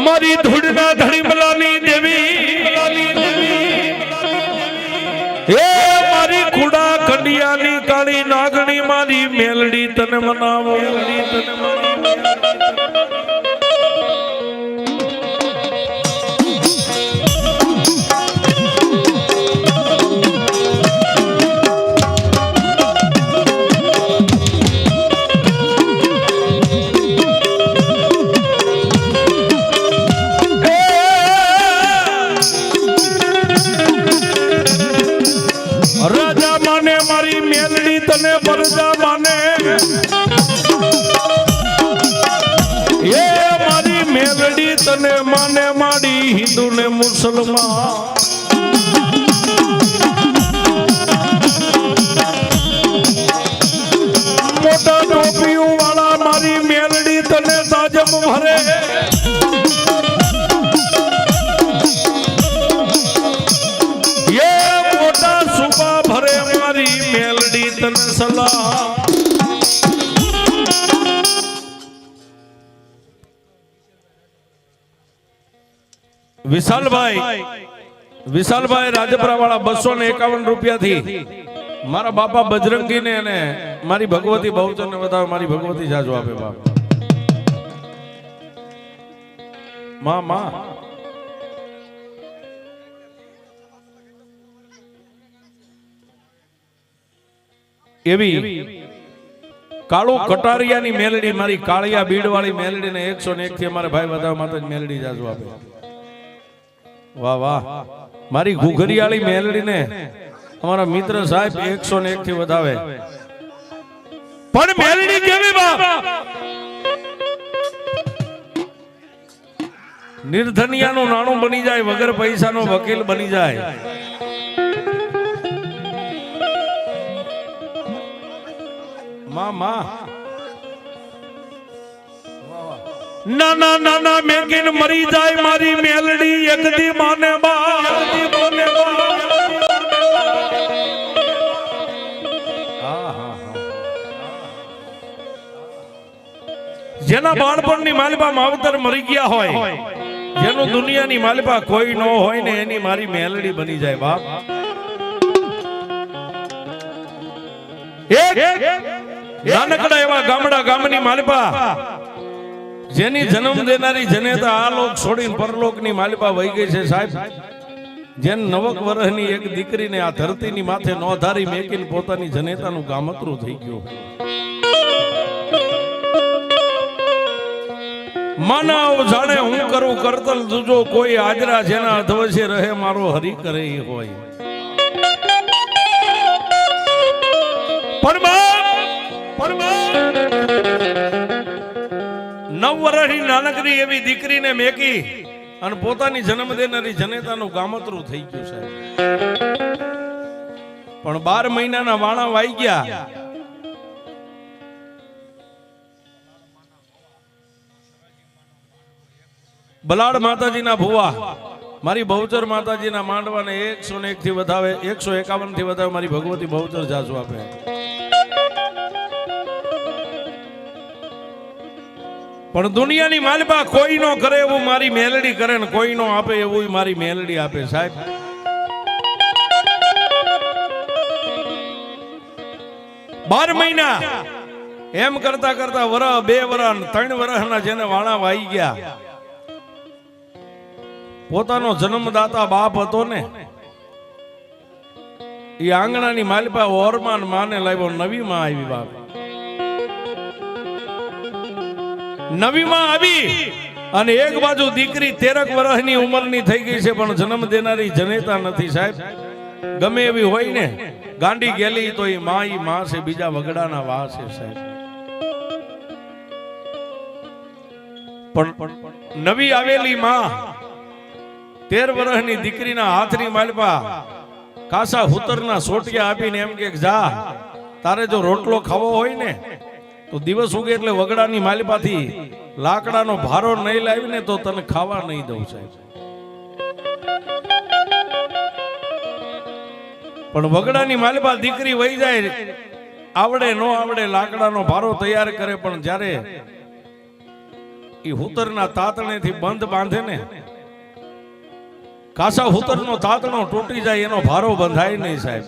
મારી ધૂળના ધણીમલાની દેવી એ મારી કુડા કંડિયાની કાળી નાગણી મારી મેલડી તને મનાવો તને પરજા માને એ મારી મેલડી તને માને માડી હિન્દુ ને મુસલમાન મોટા ટોપીઓ વાળા મારી મેલડી તને તાજમ ભરે એ મોટા સુબા ભરે મારી મેલડી તને સલાહ વિશાલભાઈ રાજપરા વાળા 251 રૂપિયા થી મારા બાપા બજરંગી ને અને મારી ભગવતી બહુચર ને વધાવે મારી ભગવતી જાજો આપે બાપ માં એવી કાળુ કટારિયાની મેલડી મારી કાળિયા બીડ વાળી મેલડી ને 101 થી અમારે ભાઈ વધાવ માતા મેલડી જાજુ આપે વાહ વાહ મારી ઘુઘરિયાળી મેલડી ને અમારા મિત્ર સાહેબ 101 થી વધાવે પણ મેલડી કેવી બાપ નિર્ધનિયાનું નાણું બની જાય વગર પૈસાનો વકીલ બની જાય નાના નાના મેકીન મરી જાય મારી મેલડી એકદી માને જેના બાળપણની માલિપા માવતર મરી ગયા હોય જેનું દુનિયાની માલિપા કોઈ ન હોય ને એની મારી મેલડી બની જાય બાપ નાનકડા એવા ગામડા ગામની માલિપા જેની જન્મ દેનારી જનેતા આ લોક છોડીને પરલોકની માલિપા વહી ગઈ છે સાહેબ જેન 9 વર્ષની એક દીકરીને આ ધરતીની માથે નો ધારી મેકીને પોતાની જનેતાનું ગામતરું થઈ ગયું માનવ જાણે હું કરું કરતલ તુજો કોઈ આદરા જેના અધવશે રહે મારો હરી કરે એ હોય નવ વર્ષની નાનકડી એવી દીકરીને મેકી અને પોતાની જન્મ દેનારી જનેતાનું ગામતરું થઈ ગયું સાહેબ પણ 12 મહિનાના વાણા વાઈ ગયા બલાડ માતાજીના ભુવા મારી બહુચર માતાજીના માંડવાને 101 થી વધાવે 151 થી વધાવે મારી ભગવતી બહુચર જાજુ આપે પણ દુનિયાની માલિપા કોઈ નો કરે એવું મારી મેલડી કરે ને કોઈ નો આપે એવું મારી મેલડી આપે સાહેબ બાર મહિના એમ કરતા કરતા વરહ 2 વરહ 3 વરહના જેને વાણા વાઈ ગયા પોતાનો જન્મદાતા બાપ હતો ને એ આંગણાની માલિપા ઓરમાન માને લાવ્યો નવી માં આવી બાપ નવી માં આવી અને એક બાજુ દીકરી 13 વર્ષની ઉંમરની થઈ ગઈ છે પણ જન્મ દેનારી જનેતા નથી સાહેબ ગમે એવી હોય ને ગાંડી ગેલી તો એ માં છે બીજા વગડાના વાહ છે સાહેબ પણ નવી આવેલી માં 13 વર્ષની દીકરીના હાથની માલપા કાસા હુતરના સોટિયા આપીને એમ કે જા તારે જો રોટલો ખાવો હોય ને તો દિવસ ઉગે એટલે વગડાની માલપાથી લાકડાનો ભારો નહીં લાવીને તો તને ખાવા નહીં દઉં સાહેબ પણ વગડાની માલપા દીકરી વહી જાય આવડે નો આવડે લાકડાનો ભારો તૈયાર કરે પણ જ્યારે એ હુતરના તાતણેથી બંધ બાંધે ને, કાસા હુતરનો તાતણો તૂટી જાય એનો ભારો બંધાય નહીં સાહેબ.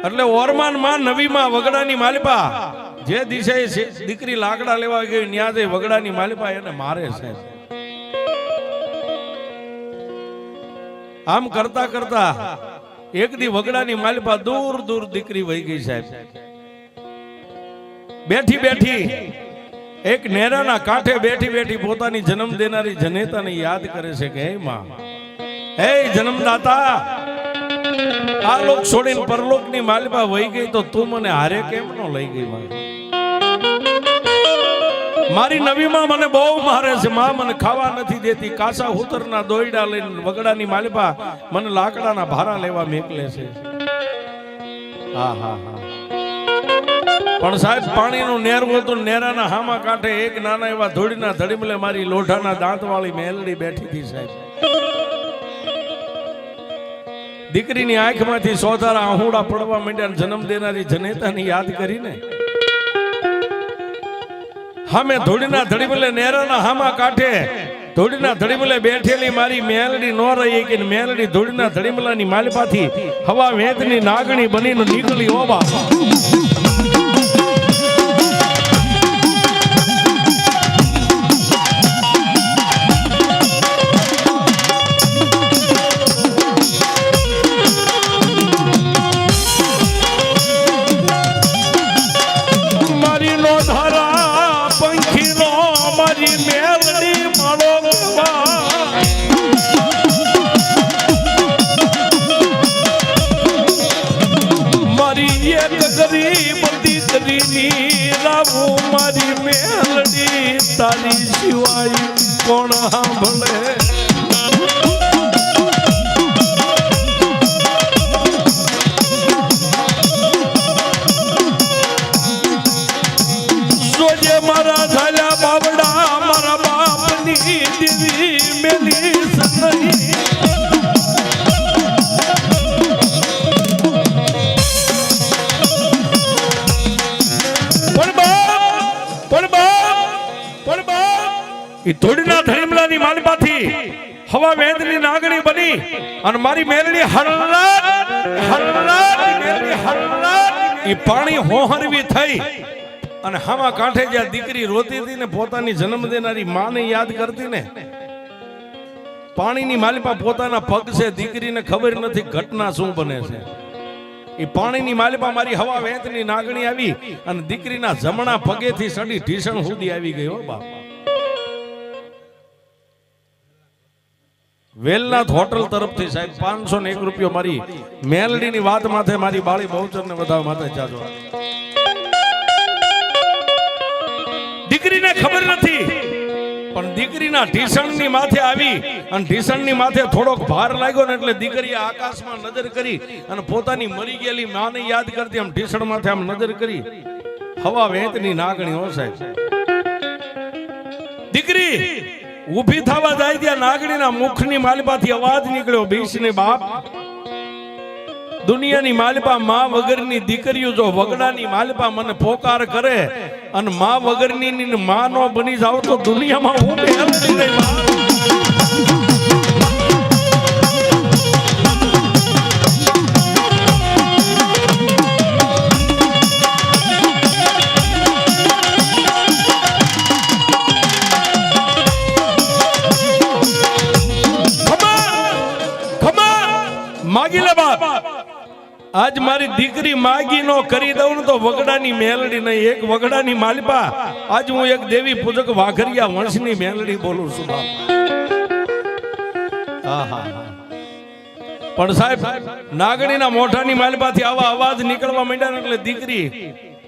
એટલે ઓરમાન માં નવીમાં વગડાની માલિપા જે દિશે દીકરી લાકડા લેવા ગઈ ન્યા જે વગડાની માલિપા એને મારે સાહેબ. આમ કરતા કરતા એક દી વગડાની માલિપા દૂર દૂર દીકરી વહી ગઈ સાહેબ. બેઠી બેઠી એક નેરાના કાંઠે બેઠી બેઠી પોતાની જન્મ દેનારી જનેતાને યાદ કરે છે કે હે માં, હે જન્મદાતા, આ લોક છોડીને પરલોકની માલિપા વહી ગઈ તો તું મને હારે કેમ નો લઈ ગઈ? મારી નવીમાં મને બહુ મારે છે માં, મને ખાવા નથી દેતી. કાસા હુતરના દોયડા લઈને વગડાની માલિપા મને લાકડાના ભારા લેવા મેકલે છે. હા હા હા. પણ સાહેબ પાણીનું નેરું હતું, નેરાના હામા કાંઠે એક નાના એવા ધોળીના ધડીમલે મારી લોઢાના દાંત વાળી મેલડી બેઠી હતી સાહેબ. દીકરીની આંખમાંથી સોધારા આહુડા પડવા માંડ્યા. જન્મ દેનારી જનેતાની યાદ કરીને હામે ધોળીના ધડીમલે નેરાના હામા કાંઠે ધોળીના ધડીમલે બેઠેલી મારી મેલડી નો રહી કે મેલડી ધોળીના ધડીમલાની માલિપાથી હવા વેતની નાગણી બનીને નીકળી. ઓ બાપા, મારી મેલડી તારી સિવાય કોણ સાંભળે? સોજે મારા ઝાલા બાવડા મારા બાપની દેવી મેલી સનઈ. ધોળીના ધડીમલાની માલિપાથી હવા વેદની નાગણી બની અને મારી મેલડી હરરાત મેલડી હરરાત ઈ પાણી હોહરવી થઈ અને હામા કાંઠે જ્યાં દીકરી રોતી હતી ને પોતાની જન્મ દેનારી માને યાદ કરતી ને, પાણીની માલિપા પોતાના પગ છે, દીકરીને ખબર નથી ઘટના શું બને છે. એ પાણીની માલિપા મારી હવા વેદની નાગણી આવી અને દીકરીના જમણા પગેથી સડી ઢીસણ સુધી આવી ગઈ. હો બાપ, વેલનાથ હોટલ તરફથી સાહેબ 501 રૂપિયો મારી મેલડીની વાત માથે મારી બાળી બહુચરને વધાવવા માટે જાજો. દીકરીને ખબર નથી પણ દીકરીના ઢીસણની માથે આવી અને ઢીસણની માથે થોડોક ભાર લાગ્યો ને એટલે દીકરીએ આકાશમાં નજર કરી અને પોતાની મરી ગયેલી માને યાદ કરતી આમ ઢીસણ માથે આમ નજર કરી. હવા વેતની નાગણી. હો સાહેબ, દીકરી ઊભી થવા જાય ત્યાં નાગણીના મુખની માલિપાથી અવાજ નીકળ્યો, ભીષને બાપ, દુનિયાની માલિપા માં વગરની દીકરીઓ જો વગડાની માલિપા મને પોકાર કરે અને માં વગરની માં નો બની જાવ તો દુનિયામાં હું મેલડી નહીં. માગી લે બાપ, આજ મારી દીકરી માગી નો કરી દઉં તો વગડાની મેલડી નહીં, એક વગડાની માલિપા. આજ હું એક દેવી પૂજક વાઘરિયા વંશની મેલડી બોલું છું બાપ. પણ સાહેબ નાગણીના મોઢાની માલિપાથી આવા અવાજ નીકળવા માંડ્યા એટલે દીકરી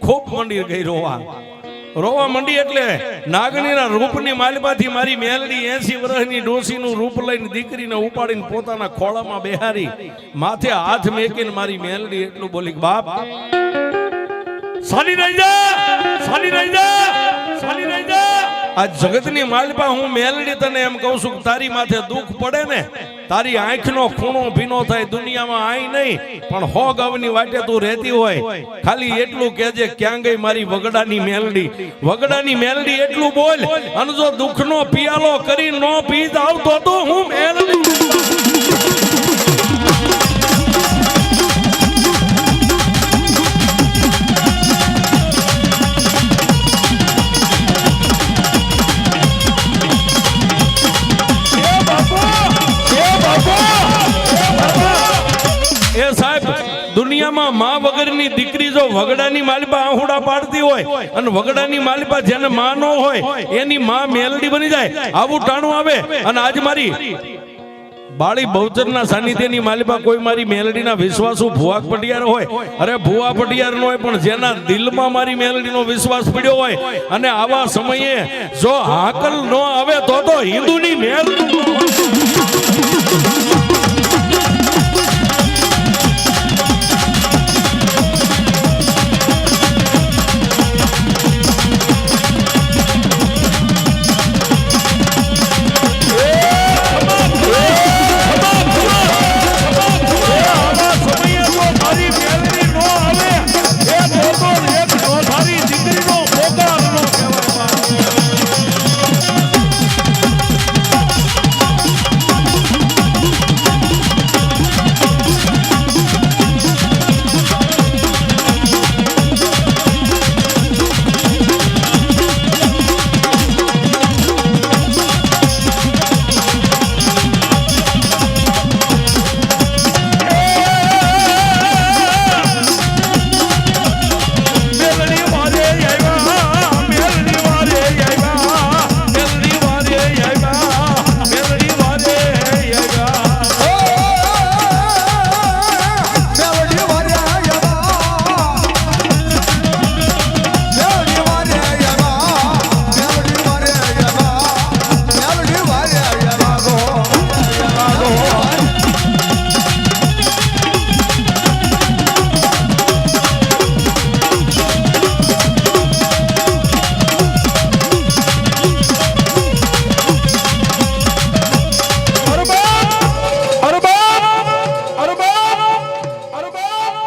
ખૂબ મંડી ગઈ રોવા મંડી. એટલે નાગણીના રૂપની માલિપાથી મારી મેલડી 80 વર્ષની ડોસીનું રૂપ લઈને દીકરીને ઉપાડીને પોતાના ખોળામાં બેહારી માથે હાથ મેકીને મારી મેલડી એટલું બોલી, બાપ સાલી રહી જા, સાલી રહી જા, સાલી રહી જા. આ જગતની માલિપા હું મેલડી તને એમ કહું છું કે તારી માથે દુઃખ પડે ને તારી આંખનો ખૂણો ભીનો થાય દુનિયામાં આઈ નહીં પણ હો ગવની વાટે તું રહેતી હોય ખાલી એટલું કહેજે ક્યાં ગઈ મારી વગડાની મેલડી વગડાની મેલડી એટલું બોલ અને જો દુઃખનો પિયાલો કરી નો પી જાવ તો હું મેલડી દુનિયામાં માં વગરની દીકરી જો વગડાની માલિપા આહુડા પાડતી હોય અને વગડાની માલિપા જેને માં ન હોય એની માં મેલડી બની જાય આવું ટાણું આવે અને આજ મારી બાળી બહુચરના સાનિધ્યની માલિપા કોઈ મારી મેલડીના વિશ્વાસુ ભુવા પટિયાર હોય અરે ભુવા પટિયાર નો હોય પણ જેના દિલમાં મારી મેલડીનો વિશ્વાસ પડ્યો હોય અને આવા સમયે જો હાકલ ન આવે તો હિન્દુની મેલડી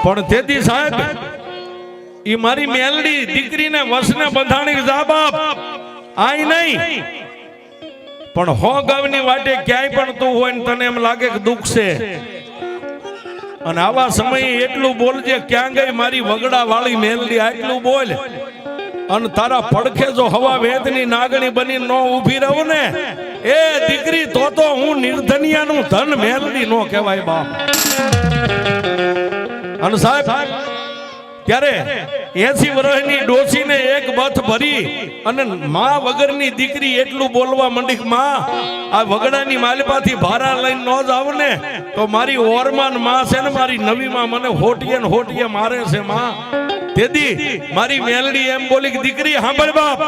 પણ તેથી સાહેબ ઈ મારી મેલડી દીકરીને વસને બંધાણી જા બાપ આઈ નહીં પણ હો ગાવની વાટે ક્યાંય પણ તું હોય ને તને એમ લાગે કે દુઃખ છે અને આવા સમયે એટલું બોલજે ક્યાં ગઈ મારી વગડા વાળી મેલડી આટલું બોલ અને તારા પડખે જો હવા વેદની નાગણી બની નો ઊભી રહું ને એ દીકરી તો હું નિર્ધનિયાનું ધન મેલડી નો કહેવાય બાપ અને સાહેબ ત્યારે 80 વર્ષની ડોસીને એક બથ ભરી અને માં વગરની દીકરી એટલું બોલવા મંડી માં આ વગડાની માલિપાથી ભારા લઈને નો જાવ ને તો મારી ઓરમાન માં છે ને મારી નવી માં મને હોટીએ મારે છે માં તેદી મારી મેલડી એમ બોલી કે દીકરી સાંભળ બાપ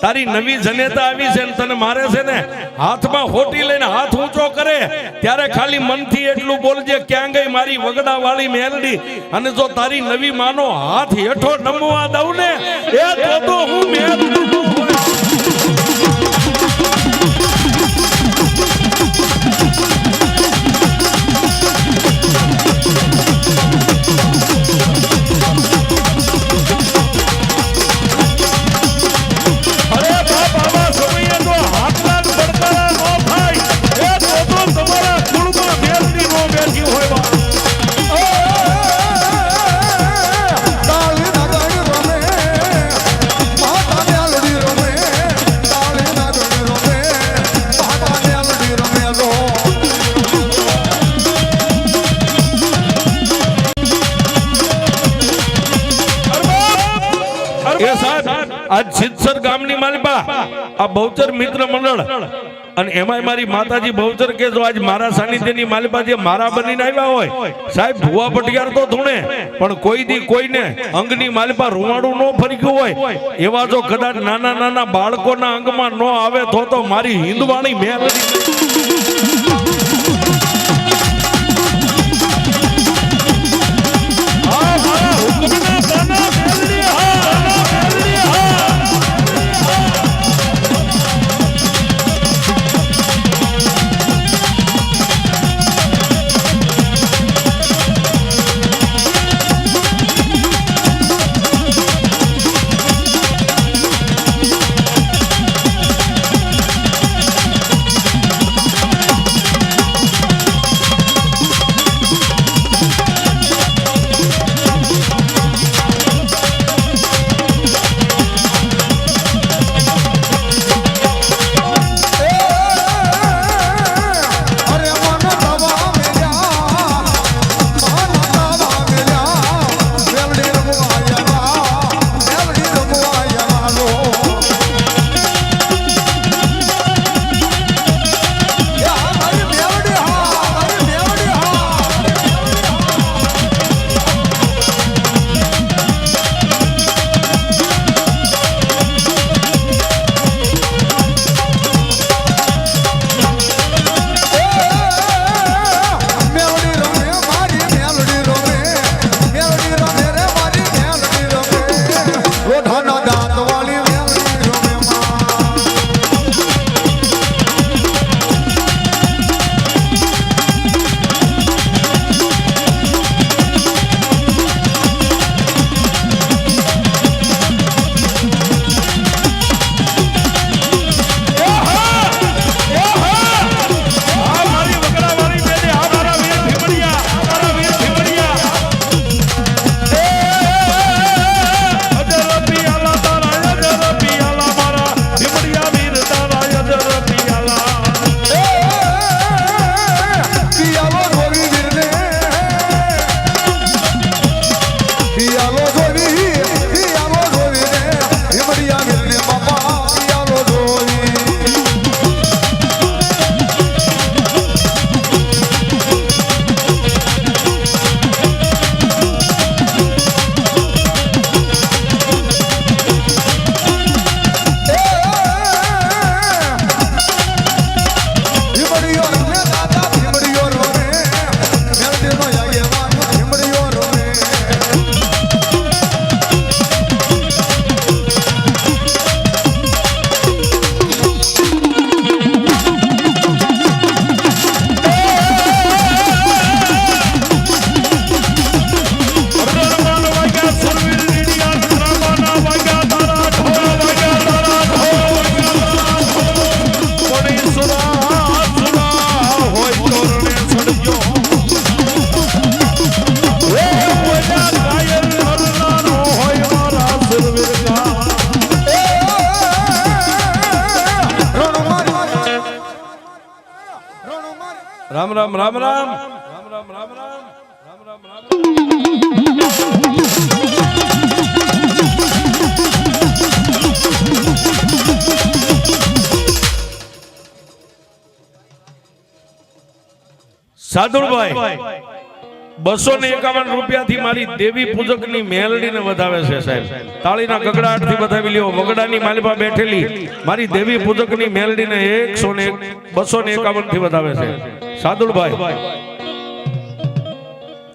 તારી નવી જનેતા આવી છે ને તને મારે છે ને હાથમાં હોટી લઈને હાથ ઊંચો કરે ત્યારે ખાલી મનથી એટલું બોલજે ક્યાં ગઈ મારી વગડા વાળી મેલડી અને જો તારી નવી માનો હાથ હેઠો નમવા દઉં ને એ તો હું મેલડી આજ સિદ્ધસર ગામની માલિપા આ બહુચર મિત્ર મંડળ અને એમાં મારી માતાજી બહુચર કે જો આજ મારા સાનિધ્યની માલિપા જે મારા બનીને આવ્યા હોય સાહેબ ભુવા પટિયાર તો ધૂણે પણ કોઈ દી કોઈને અંગની માલિપા રૂવાડું ન ફરી ગયું હોય એવા જો કદાચ નાના બાળકોના અંગમાં ન આવે તો મારી હિન્દવાણી મેલડી રામ રામ રામ રામ રામ રામ રામ રામ રામ સાદુરભાઈ 251 રૂપિયાથી મારી દેવી પૂજકની મેલડીને વધાવે છે સાહેબ. તાળીના ગગડાટથી વધાવી લ્યો. વગડાની માલિપા બેઠેલી મારી દેવી પૂજકની મેલડીને 251 થી વધાવે છે સાદુરભાઈ.